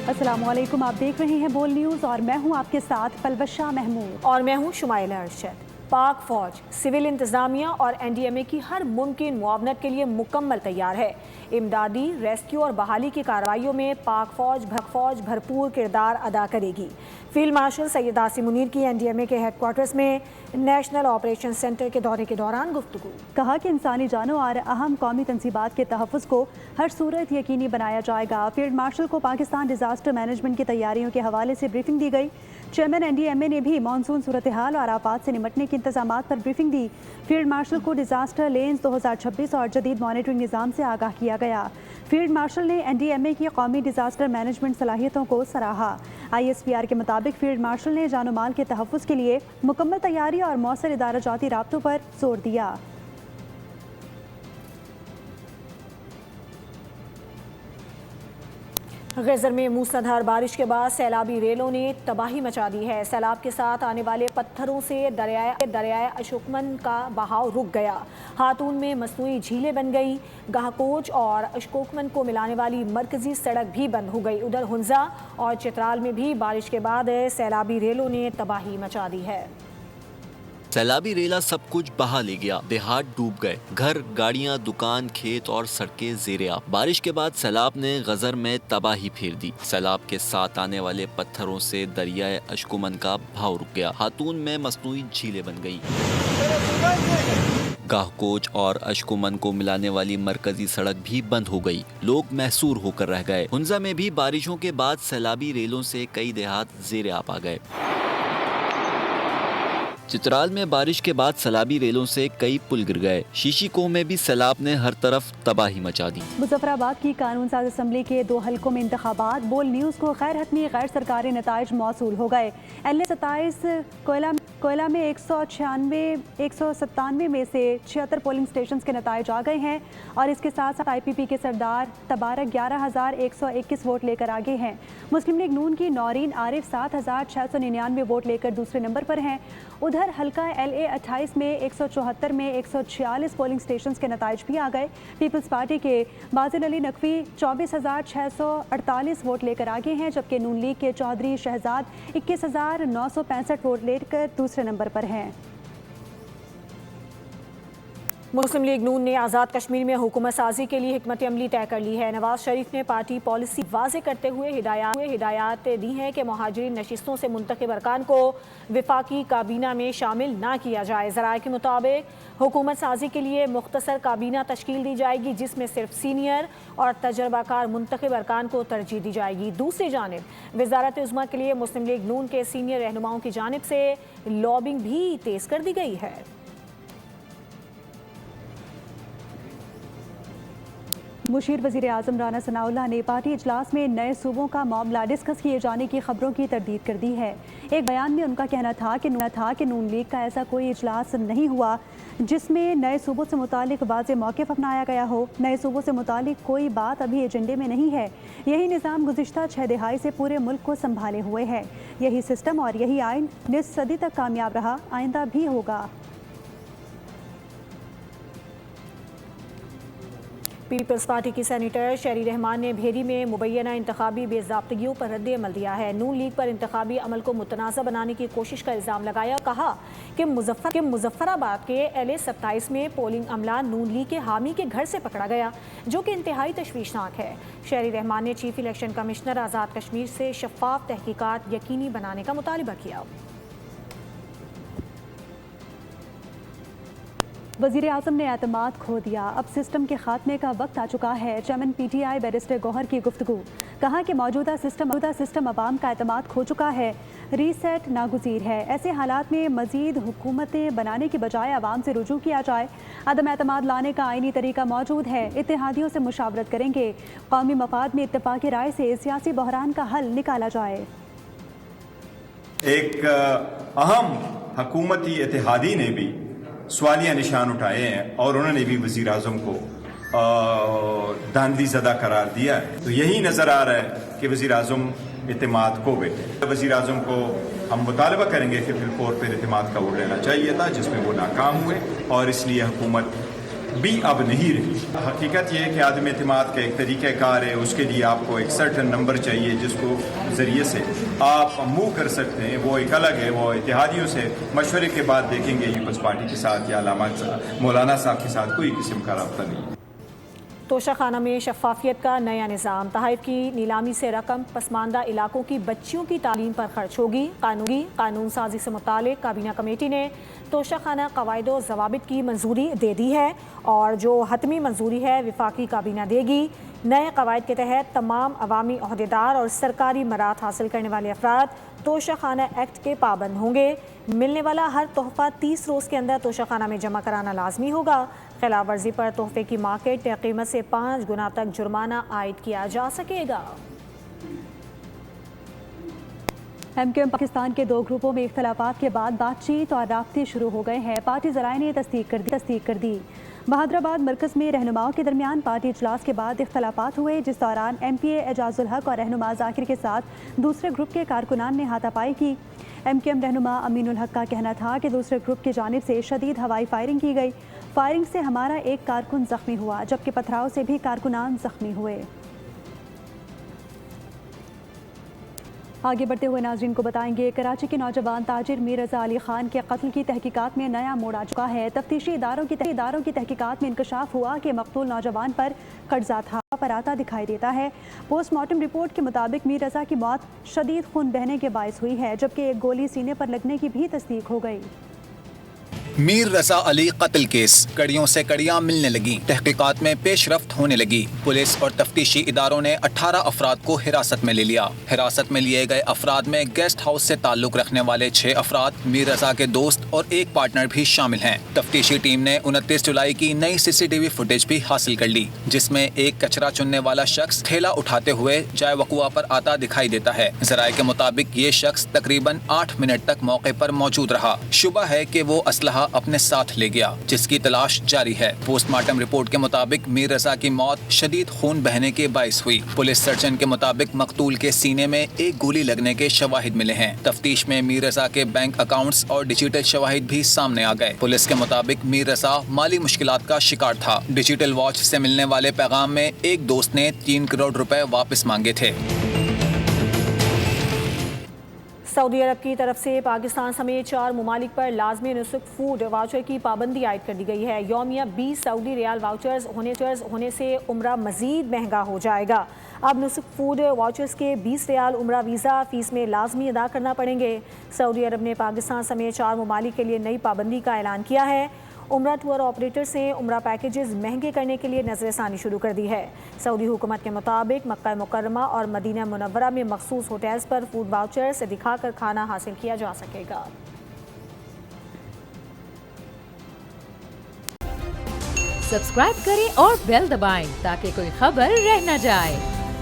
السلام علیکم، آپ دیکھ رہے ہیں بول نیوز اور میں ہوں آپ کے ساتھ پلوشہ محمود اور میں ہوں شمائلہ ارشد۔ پاک فوج سول انتظامیہ اور این ڈی ایم اے کی ہر ممکن معاونت کے لیے مکمل تیار ہے۔ امدادی، ریسکیو اور بحالی کی کارروائیوں میں پاک فوج بھرپور کردار ادا کرے گی۔ فیلڈ مارشل سید عاصم منیر کی این ڈی ایم اے کے ہیڈ کوارٹرز میں نیشنل آپریشن سینٹر کے دورے کے دوران گفتگو۔ کہا کہ انسانی جانوں اور اہم قومی تنصیبات کے تحفظ کو ہر صورت یقینی بنایا جائے گا۔ فیلڈ مارشل کو پاکستان ڈیزاسٹر مینجمنٹ کی تیاریوں کے حوالے سے بریفنگ دی گئی۔ چیئرمین این ڈی ایم اے نے بھی مانسون صورتحال اور آفات سے نمٹنے کے انتظامات پر بریفنگ دی۔ فیلڈ مارشل کو ڈیزاسٹر لینز 2026 اور جدید مانیٹرنگ نظام سے آگاہ کیا گیا۔ فیلڈ مارشل نے این ڈی ایم اے کی قومی ڈیزاسٹر مینجمنٹ صلاحیتوں کو سراہا۔ آئی ایس پی آر کے مطابق فیلڈ مارشل نے جان و مال کے تحفظ کے لیے مکمل تیاری اور مؤثر ادارہ جاتی رابطوں پر زور دیا۔ غزر میں موسلادھار بارش کے بعد سیلابی ریلوں نے تباہی مچا دی ہے۔ سیلاب کے ساتھ آنے والے پتھروں سے دریائے اشوکمن کا بہاؤ رک گیا۔ ہاتون میں مصنوعی جھیلیں بن گئی۔ گاہکوچ اور اشوکمن کو ملانے والی مرکزی سڑک بھی بند ہو گئی۔ ادھر ہنزا اور چترال میں بھی بارش کے بعد سیلابی ریلوں نے تباہی مچا دی ہے۔ سیلابی ریلا سب کچھ بہا لے گیا، دیہات ڈوب گئے، گھر، گاڑیاں، دکان، کھیت اور سڑکیں زیر آب۔ بارش کے بعد سیلاب نے غزر میں تباہی پھیر دی۔ سیلاب کے ساتھ آنے والے پتھروں سے دریائے اشکمن کا بہاؤ رک گیا۔ ہاتون میں مصنوعی جھیلیں بن گئی۔ گاہ کوچ اور اشکمن کو ملانے والی مرکزی سڑک بھی بند ہو گئی۔ لوگ محصور ہو کر رہ گئے۔ ہنزا میں بھی بارشوں کے بعد سیلابی ریلوں سے کئی دیہات زیر آب آ گئے۔ چترال میں بارش کے بعد سیلابی ریلوں سے کئی پل گر گئے۔ شیشی کوہ میں بھی سیلاب نے ہر طرف تباہی مچا دی۔ مظفر آباد کی قانون ساز اسمبلی کے 2 حلقوں میں انتخابات۔ بول نیوز کو غیر حتمی غیر سرکاری نتائج موصول ہو گئے۔ ایل اے 27 کوئلہ میں 197 میں سے 76 پولنگ سٹیشنز کے نتائج آ گئے ہیں اور اس کے ساتھ ساتھ آئی پی پی کے سردار تبارک 11,121 ووٹ لے کر آگے ہیں۔ مسلم لیگ نون کی نورین عارف 7,699 ووٹ لے کر دوسرے نمبر پر ہیں۔ ادھر حلقہ ایل اے 28 میں 174 میں 146 پولنگ سٹیشنز کے نتائج بھی آ گئے۔ پیپلز پارٹی کے بازل علی نقوی 24,648 ووٹ لے کر آگے ہیں، جبکہ نون لیگ کے چودھری شہزاد 21,965 ووٹ لے کر دوسرے نمبر پر ہیں۔ مسلم لیگ نون نے آزاد کشمیر میں حکومت سازی کے لیے حکمت عملی طے کر لی ہے۔ نواز شریف نے پارٹی پالیسی واضح کرتے ہوئے ہدایات دی ہیں کہ مہاجرین نشستوں سے منتخب ارکان کو وفاقی کابینہ میں شامل نہ کیا جائے۔ ذرائع کے مطابق حکومت سازی کے لیے مختصر کابینہ تشکیل دی جائے گی، جس میں صرف سینئر اور تجربہ کار منتخب ارکان کو ترجیح دی جائے گی۔ دوسری جانب وزارت عظمیٰ کے لیے مسلم لیگ نون کے سینئر رہنماؤں کی جانب سے لابنگ بھی تیز کر دی گئی ہے۔ مشیر وزیر اعظم رانا ثناءاللہ نے پارٹی اجلاس میں نئے صوبوں کا معاملہ ڈسکس کیے جانے کی خبروں کی تردید کر دی ہے۔ ایک بیان میں ان کا کہنا تھا کہ نون لیگ کا ایسا کوئی اجلاس نہیں ہوا جس میں نئے صوبوں سے متعلق واضح موقف اپنایا گیا ہو۔ نئے صوبوں سے متعلق کوئی بات ابھی ایجنڈے میں نہیں ہے۔ یہی نظام گزشتہ 6 دہائی سے پورے ملک کو سنبھالے ہوئے ہے۔ یہی سسٹم اور یہی آئین نصف صدی تک کامیاب رہا، آئندہ بھی ہوگا۔ پیپلز پارٹی کی سینیٹر شیری رحمان نے بھیری میں مبینہ انتخابی بے ضابطگیوں پر رد عمل دیا ہے۔ نون لیگ پر انتخابی عمل کو متنازع بنانے کی کوشش کا الزام لگایا۔ کہا کہ مظفر آباد کے ایل اے 27 میں پولنگ عملہ نون لیگ کے حامی کے گھر سے پکڑا گیا، جو کہ انتہائی تشویشناک ہے۔ شیری رحمان نے chief election commissioner Azad Kashmir سے شفاف تحقیقات یقینی بنانے کا مطالبہ کیا۔ وزیر اعظم نے اعتماد کھو دیا، اب سسٹم کے خاتمے کا وقت آ چکا ہے۔ Chairman P T I barrister Gohar کی گفتگو۔ کہا کہ موجودہ سسٹم عوام کا اعتماد کھو چکا ہے، ری سیٹ ناگزیر ہے۔ ایسے حالات میں مزید حکومتیں بنانے کی بجائے عوام سے رجوع کیا جائے۔ عدم اعتماد لانے کا آئینی طریقہ موجود ہے، اتحادیوں سے مشاورت کریں گے۔ قومی مفاد میں اتفاقی رائے سے سیاسی بحران کا حل نکالا جائے۔ ایک اہم حکومتی اتحادی نے بھی سوالیہ نشان اٹھائے ہیں اور انہوں نے بھی وزیر اعظم کو داندلی زدہ قرار دیا ہے۔ تو یہی نظر آ رہا ہے کہ وزیر اعظم اعتماد کھو بیٹھے۔ وزیر اعظم کو ہم مطالبہ کریں گے کہ پھر اعتماد کا ووٹ لینا چاہیے تھا، جس میں وہ ناکام ہوئے، اور اس لیے حکومت بھی اب نہیں رہی. حقیقت یہ ہے کہ عدم اعتماد کا ایک طریقہ کار ہے, اس کے لیے آپ کو ایک سرٹن نمبر چاہیے جس کو ذریعے سے آپ موو کر سکتے ہیں, وہ ایک الگ ہے. وہ اتحادیوں سے مشورے کے بعد دیکھیں گے. پیپلز پارٹی کے ساتھ یا علامہ مولانا صاحب کے ساتھ کوئی قسم کا رابطہ نہیں. توشہ خانہ میں شفافیت کا نیا نظام, تحائف کی نیلامی سے رقم پسماندہ علاقوں کی بچیوں کی تعلیم پر خرچ ہوگی. قانون سازی سے متعلق کابینہ کمیٹی نے توشہ خانہ قواعد و ضوابط کی منظوری دے دی ہے, اور جو حتمی منظوری ہے وفاقی کابینہ دے گی. نئے قواعد کے تحت تمام عوامی عہدیدار اور سرکاری مراد حاصل کرنے والے افراد توشہ خانہ ایکٹ کے پابند ہوں گے. ملنے والا ہر تحفہ 30 روز کے اندر توشہ خانہ میں جمع کرانا لازمی ہوگا. خلاف ورزی پر تحفے کی مارکیٹ قیمت سے 5 گنا تک جرمانہ عائد کیا جا سکے گا. ایم کیو ایم پاکستان کے 2 گروپوں میں اختلافات کے بعد بات چیت اور رابطے شروع ہو گئے ہیں. پارٹی ذرائع نے تصدیق کر دی. بہادرآباد مرکز میں رہنماؤں کے درمیان پارٹی اجلاس کے بعد اختلافات ہوئے, جس دوران ایم پی اے اعجاز الحق اور رہنما ذاکر کے ساتھ دوسرے گروپ کے کارکنان نے ہاتھا پائی کی. ایم کیو ایم رہنما امین الحق کا کہنا تھا کہ دوسرے گروپ کی جانب سے شدید ہوائی فائرنگ کی گئی. فائرنگ سے ہمارا ایک کارکن زخمی ہوا, جبکہ پتھراؤ سے بھی کارکنان زخمی ہوئے. آگے بڑھتے ہوئے ناظرین کو بتائیں گے, کراچی کے نوجوان تاجر میر رضا علی خان کے قتل کی تحقیقات میں نیا موڑ آ چکا ہے. تفتیشی اداروں کی تحقیقات میں انکشاف ہوا کہ مقتول نوجوان پر قرضہ تھا پر آتا دکھائی دیتا ہے. پوسٹ مارٹم رپورٹ کے مطابق میر رضا کی موت شدید خون بہنے کے باعث ہوئی ہے, جبکہ ایک گولی سینے پر لگنے کی بھی تصدیق ہو گئی. میر رضا علی قتل کیس کڑیوں سے کڑیاں ملنے لگیں, تحقیقات میں پیش رفت ہونے لگی. پولیس اور تفتیشی اداروں نے 18 افراد کو حراست میں لے لیا. حراست میں لیے گئے افراد میں گیسٹ ہاؤس سے تعلق رکھنے والے 6 افراد, میر رضا کے دوست اور ایک پارٹنر بھی شامل ہیں. تفتیشی ٹیم نے 29 جولائی کی نئی CCTV فوٹیج بھی حاصل کر لی, جس میں ایک کچرا چننے والا شخص ٹھیلا اٹھاتے ہوئے جائے وقوع پر آتا دکھائی دیتا ہے. ذرائع کے مطابق یہ شخص تقریباً 8 منٹ تک موقع پر موجود رہا. شبہ ہے کہ وہ اسلحہ اپنے ساتھ لے گیا, جس کی تلاش جاری ہے. پوسٹ مارٹم رپورٹ کے مطابق میر رضا کی موت شدید خون بہنے کے باعث ہوئی. پولیس سرجن کے مطابق مقتول کے سینے میں ایک گولی لگنے کے شواہد ملے ہیں. تفتیش میں میر رضا کے بینک اکاؤنٹس اور ڈیجیٹل شواہد بھی سامنے آ گئے. پولیس کے مطابق میر رضا مالی مشکلات کا شکار تھا. ڈیجیٹل واچ سے ملنے والے پیغام میں ایک دوست نے 3 کروڑ روپے واپس مانگے تھے. سعودی عرب کی طرف سے پاکستان سمیت 4 ممالک پر لازمی نصف فوڈ واؤچر کی پابندی عائد کر دی گئی ہے. یومیہ 20 سعودی ریال واؤچرز ہونے سے عمرہ مزید مہنگا ہو جائے گا. اب نصف فوڈ واؤچرز کے 20 ریال عمرہ ویزا فیس میں لازمی ادا کرنا پڑیں گے. سعودی عرب نے پاکستان سمیت 4 ممالک کے لیے نئی پابندی کا اعلان کیا ہے. عمرہ ٹور آپریٹر سے عمرہ پیکیجز مہنگے کرنے کے لیے نظر ثانی شروع کر دی ہے. سعودی حکومت کے مطابق مکہ مکرمہ اور مدینہ منورہ میں مخصوص ہوٹلز پر فوڈ واؤچر سے دکھا کر کھانا حاصل کیا جا سکے گا. سبسکرائب کریں اور بیل دبائیں تاکہ کوئی خبر رہ نہ جائے.